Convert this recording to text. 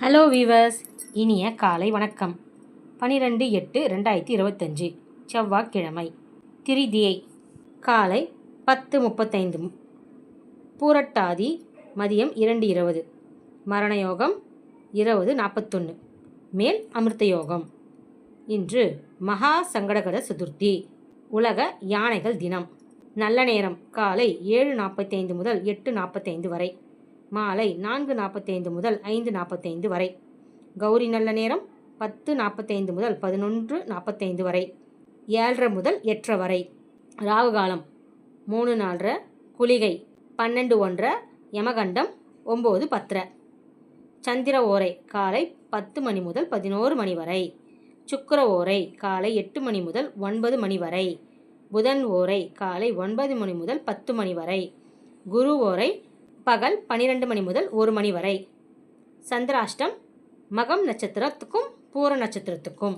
Hello viewers, இனிய காலை வணக்கம். 12/8/2025 செவ்வாய்க்கிழமை. திரிதியை காலை 10:35, பூரட்டாதி மதியம் 2:20, மரணயோகம் 20:41, மேல் அமிர்த யோகம். இன்று மகா சங்கடகர சதுர்த்தி, உலக யானைகள் தினம். நல்ல நேரம் காலை 7:45 முதல் 8:45 வரை, மாலை 4:45 முதல் 5:45 வரை. கௌரி நல்ல நேரம் 10:45 முதல் 11:45 வரை, 7:30 முதல் 8:30 வரை. ராகு காலம் 3:4, குளிகை 12:1, யமகண்டம் 9:10. சந்திர ஓரை காலை 10 மணி முதல் 11 மணி வரை. சுக்கிர ஓரை காலை 8 மணி முதல் 9 மணி வரை. புதன் ஓரை காலை 9 மணி முதல் 10 மணி வரை. குரு ஓரை பகல் 12 மணி முதல் 1 மணி வரை. சந்திராஷ்டம் மகம் நட்சத்திரத்துக்கும் பூர நட்சத்திரத்துக்கும்.